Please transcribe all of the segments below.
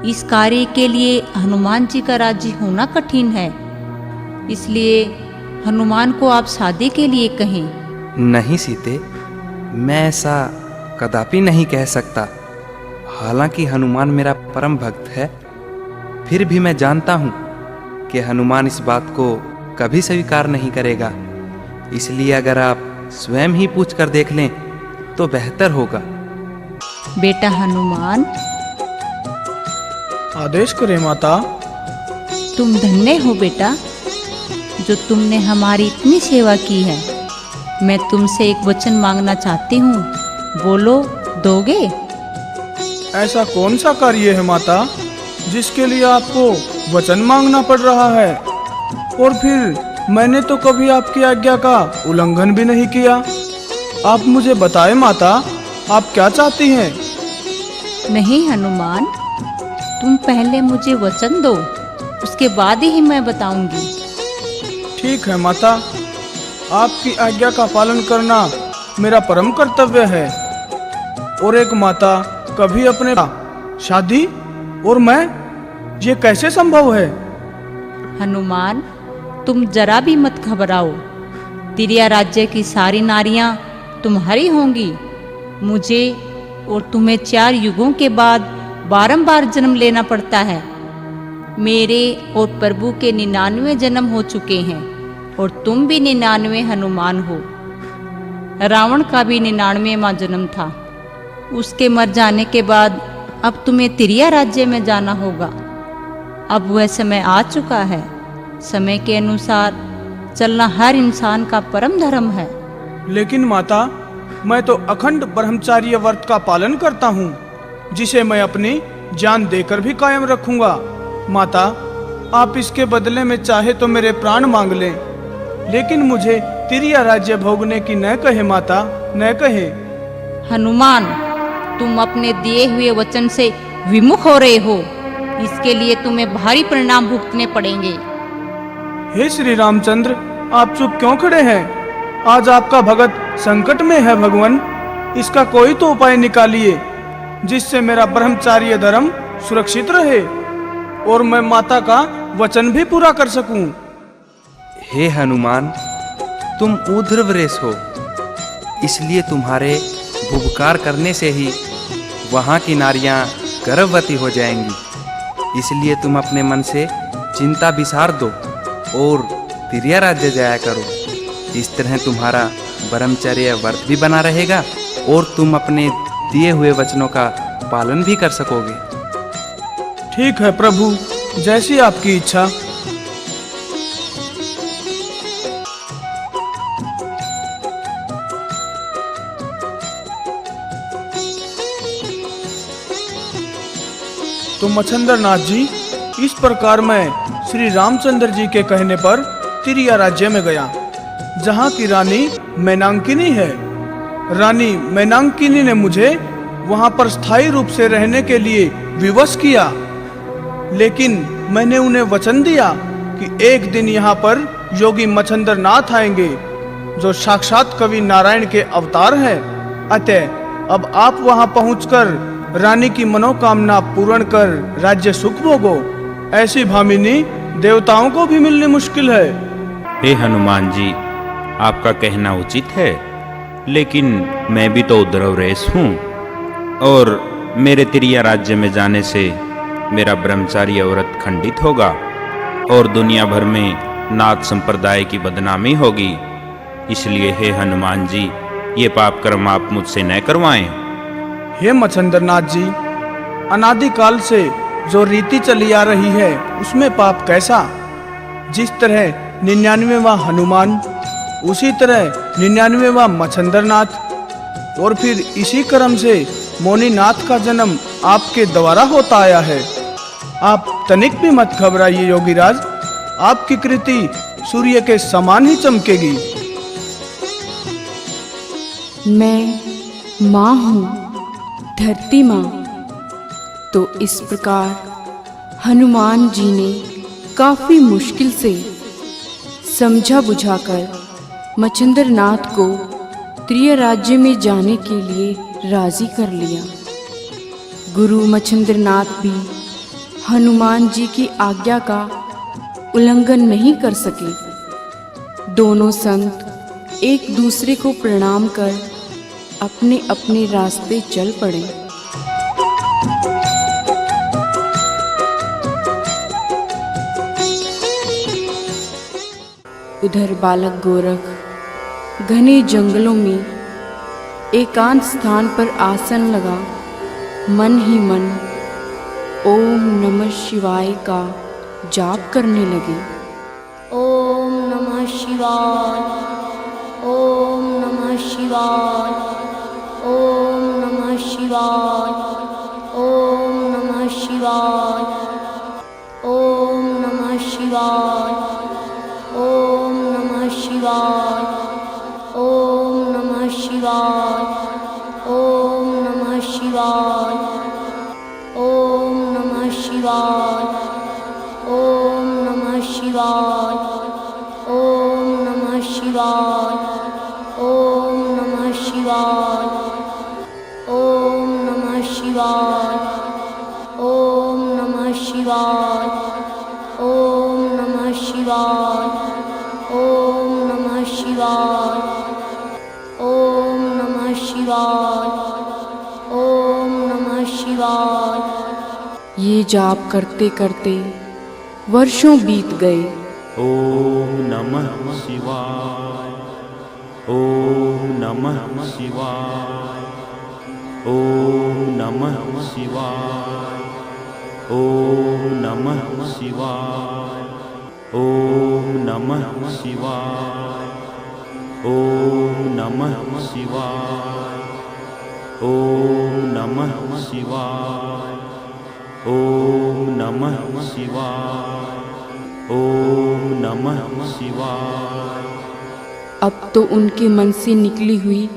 इस कार्य के लिए हनुमान जी का राजी होना कठिन है, इसलिए हनुमान को आप शादी के लिए कहें। नहीं सीते, मैं ऐसा कदापि नहीं कह सकता। हालांकि हनुमान मेरा परम भक्त है, फिर भी मैं जानता हूँ कि हनुमान इस बात को कभी स्वीकार नहीं करेगा। इसलिए अगर आप स्वयं ही पूछ कर देख लें तो बेहतर होगा। बेटा हनुमान, आदेश करें माता। तुम धन्य हो बेटा, जो तुमने हमारी इतनी सेवा की है। मैं तुमसे एक वचन मांगना चाहती हूँ, बोलो, दोगे? ऐसा कौन सा कार्य है माता जिसके लिए आपको वचन मांगना पड़ रहा है? और फिर मैंने तो कभी आपकी आज्ञा का उल्लंघन भी नहीं किया। आप मुझे बताएं माता, आप क्या चाहती हैं? नहीं हनुमान, तुम पहले मुझे वचन दो, उसके बाद ही मैं बताऊंगी। ठीक है माता, आपकी आज्ञा का पालन करना मेरा परम कर्तव्य है। और एक माता कभी अपने शादी और मैं, ये कैसे संभव है? हनुमान, तुम जरा भी मत घबराओ। तिरिया राज्य की सारी नारियां तुम्हारी होंगी। मुझे और तुम्हें 4 युगों के बाद बारंबार जन्म लेना पड़ता है। मेरे और प्रभु के 99 जन्म हो चुके हैं और तुम भी 99 हनुमान हो। रावण का भी 99वां जन्म था। उसके मर जाने के बाद अब तुम्हें तिरिया राज्य में जाना होगा। अब वह समय आ चुका है। समय के अनुसार चलना हर इंसान का परम धर्म है। लेकिन माता, मैं तो अखंड ब्रह्मचार्य व्रत का पालन करता हूँ, जिसे मैं अपनी जान देकर भी कायम रखूंगा। माता, आप इसके बदले में चाहे तो मेरे प्राण मांग लें, लेकिन मुझे तिरिया राज्य भोगने की न कहे माता, न कहे। हनुमान, तुम अपने दिए हुए वचन से विमुख हो रहे हो। इसके लिए तुम्हें भारी परिणाम भुगतने पड़ेंगे। हे श्री रामचंद्र, आप चुप क्यों खड़े हैं? आज आपका भगत संकट में है भगवान। इसका कोई तो उपाय निकालिए, जिससे मेरा ब्रह्मचार्य धर्म सुरक्षित रहे और मैं माता का वचन भी पूरा कर सकूं। हे हनुमान, तुम ऊर्ध्वरेश हो, इसलिए तुम्हारे भुभकार करने से ही वहाँ की नारियां गर्भवती हो जाएंगी। इसलिए तुम अपने मन से चिंता विसार दो और तिरिया राज्य जाया करो। इस तरह तुम्हारा ब्रह्मचर्य व्रत भी बना रहेगा और तुम अपने दिए हुए वचनों का पालन भी कर सकोगे। ठीक है प्रभु, जैसी आपकी इच्छा। तो मच्छंदर नाथ जी, इस प्रकार मैं श्री रामचंद्र जी के कहने पर तिरिया राज्य में गया, जहाँ की रानी मैनांकिनी है। रानी मैनांकिनी ने मुझे वहाँ पर स्थायी रूप से रहने के लिए विवश किया, लेकिन मैंने उन्हें वचन दिया कि एक दिन यहाँ पर योगी मच्छंदर नाथ आएंगे, जो साक्षात कवि नारायण के अवतार हैं। अतः अब आप वहाँ पहुँचकर रानी की मनोकामना पूर्ण कर राज्य सुख भोगो। ऐसी भामिनी देवताओं को भी मिलनी मुश्किल है। हे हनुमान जी, आपका कहना उचित है, लेकिन मैं भी तो ऊर्ध्वरेश हूँ और मेरे तिरिया राज्य में जाने से मेरा ब्रह्मचार्य व्रत खंडित होगा और दुनिया भर में नाथ संप्रदाय की बदनामी होगी। इसलिए हे हनुमान जी, ये पाप कर्म आप मुझसे न करवाएं। हे मच्छंदर नाथ जी, अनादिकाल से जो रीति चली आ रही है उसमें पाप कैसा? जिस तरह 99वां हनुमान, उसी तरह 99वां मच्छंदर नाथ और फिर इसी क्रम से मोनीनाथ का जन्म आपके द्वारा होता आया है। आप तनिक भी मत घबराइए योगीराज, आपकी कृति सूर्य के समान ही चमकेगी। मैं माँ हूँ, धरती माँ। तो इस प्रकार हनुमान जी ने काफी मुश्किल से समझा बुझाकर मच्छंदर नाथ को त्रिय राज्य में जाने के लिए राजी कर लिया। गुरु मच्छंदर नाथ भी हनुमान जी की आज्ञा का उल्लंघन नहीं कर सके। दोनों संत एक दूसरे को प्रणाम कर अपने अपने रास्ते चल पड़े। उधर बालक गोरख घने जंगलों में एकांत स्थान पर आसन लगा मन ही मन ओम नमः शिवाय का जाप करने लगे। ओम नमः शिवाय, ओम नमः शिवाय, ओम नमः शिवाय, ओम नमः शिवाय, ओम नमः शिवाय, ओम नमः शिवाय, ओम नमः शिवाय, ओम नमः शिवाय, ओम नमः शिवाय, ओम नमः शिवाय, ओम नमः शिवाय, ओम नमः शिवाय, ओम नमः शिवाय, ओम नमः शिवाय, ओम नमः शिवाय, ओम नमः शिवाय, ओम नमः शिवाय, ओम नमः शिवाय। ये जाप करते करते वर्षों बीत गए। ओम नमः शिवाय, ओम नमः शिवाय, ओम नमः शिवाय, ओम नमः शिवाय, ओम नमः शिवाय, ओम नमः शिवाय, ओम नमः शिवाय, ओम नमः शिवाय, ओम नमः शिवाय। अब तो उनके मन से निकली हुई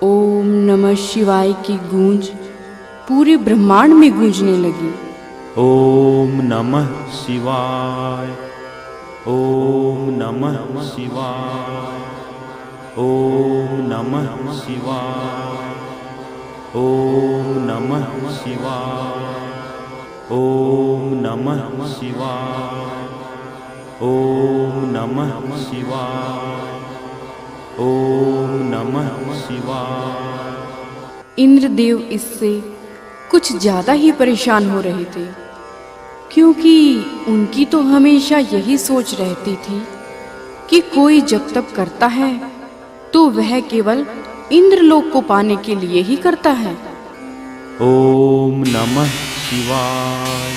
ओम नमः शिवाय की गूंज पूरे ब्रह्मांड में गूंजने लगी। ओम नमः शिवाय, ओम नमः शिवाय, ओम नमः शिवाय, ओम नमः शिवाय, ओम नमः शिवाय, ओम नमः शिवाय, ओम नमः शिवाय। इंद्रदेव इससे कुछ ज्यादा ही परेशान हो रहे थे, क्योंकि उनकी तो हमेशा यही सोच रहती थी कि कोई जब तप करता है तो वह केवल इंद्रलोक को पाने के लिए ही करता है। ओम नमः शिवाय,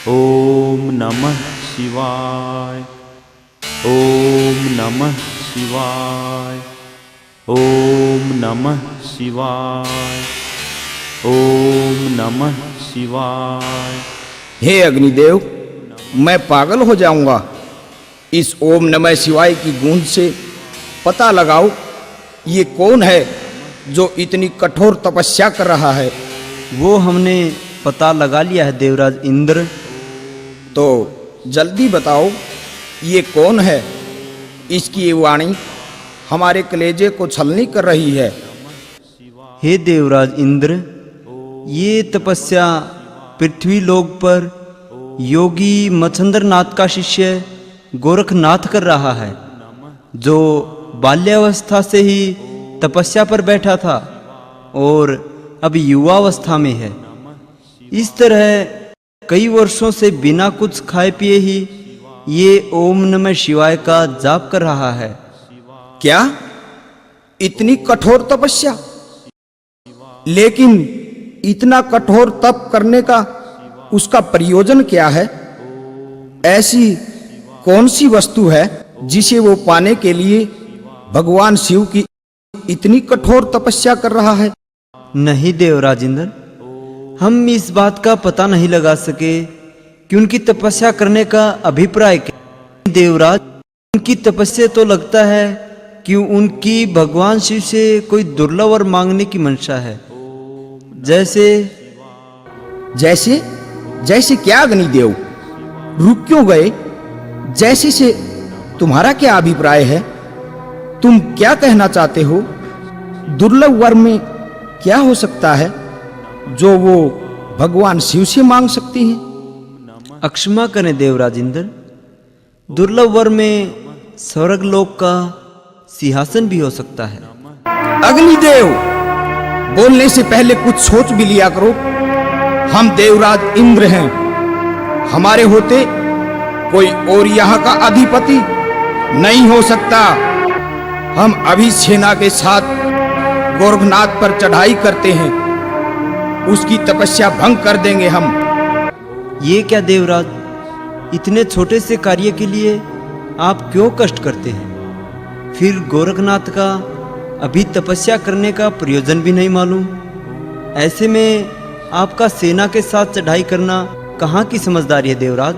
ओम नमः शिवाय, ओम नमः शिवाय, ओम नमः शिवाय, ओम नमः शिवाय। हे अग्निदेव, मैं पागल हो जाऊंगा। इस ओम नमः शिवाय की गूंज से पता लगाओ ये कौन है जो इतनी कठोर तपस्या कर रहा है। वो हमने पता लगा लिया है देवराज इंद्र। तो जल्दी बताओ ये कौन है। इसकी ये वाणी हमारे कलेजे को छलनी कर रही है। हे देवराज इंद्र, ये तपस्या पृथ्वी लोक पर योगी मच्छंद्रनाथ का शिष्य गोरखनाथ कर रहा है, जो बाल्यावस्था से ही तपस्या पर बैठा था और अब युवावस्था में है। इस तरह कई वर्षों से बिना कुछ खाए पिए ही ये ओम नमः शिवाय का जाप कर रहा है। क्या इतनी कठोर तपस्या? लेकिन इतना कठोर तप करने का उसका प्रयोजन क्या है? ऐसी कौन सी वस्तु है जिसे वो पाने के लिए भगवान शिव की इतनी कठोर तपस्या कर रहा है? नहीं देवराज इंद्र, हम इस बात का पता नहीं लगा सके कि उनकी तपस्या करने का अभिप्राय क्या। देवराज, उनकी तपस्या तो लगता है कि उनकी भगवान शिव से कोई दुर्लभ वर मांगने की मंशा है। जैसे जैसे जैसे क्या अग्निदेव? रुक क्यों गए? जैसे से तुम्हारा क्या अभिप्राय है? तुम क्या कहना चाहते हो? दुर्लभ वर में क्या हो सकता है जो वो भगवान शिव से मांग सकती हैं? अक्षमा करें देवराज इंद्र, दुर्लभ वर में स्वर्ग लोक का सिंहासन भी हो सकता है। अग्निदेव, बोलने से पहले कुछ सोच भी लिया करो। हम देवराज इंद्र हैं, हमारे होते कोई और यहाँ का अधिपति नहीं हो सकता। हम अभी सेना के साथ गोरखनाथ पर चढ़ाई करते हैं, उसकी तपस्या भंग कर देंगे हम। ये क्या देवराज, इतने छोटे से कार्य के लिए आप क्यों कष्ट करते हैं? फिर गोरखनाथ का अभी तपस्या करने का प्रयोजन भी नहीं मालूम। ऐसे में आपका सेना के साथ चढ़ाई करना कहाँ की समझदारी है देवराज?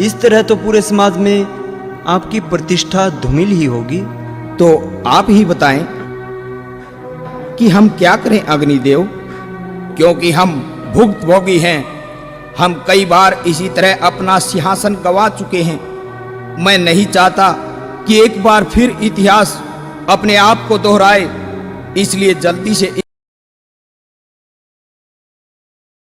इस तरह तो पूरे समाज में आपकी प्रतिष्ठा धूमिल ही होगी। तो आप ही बताएं कि हम क्या करें अग्निदेव, क्योंकि हम भुक्तभोगी हैं। हम कई बार इसी तरह अपना सिंहासन गंवा चुके हैं। मैं नहीं चाहता कि एक बार फिर इतिहास अपने आप को दोहराए, इसलिए जल्दी से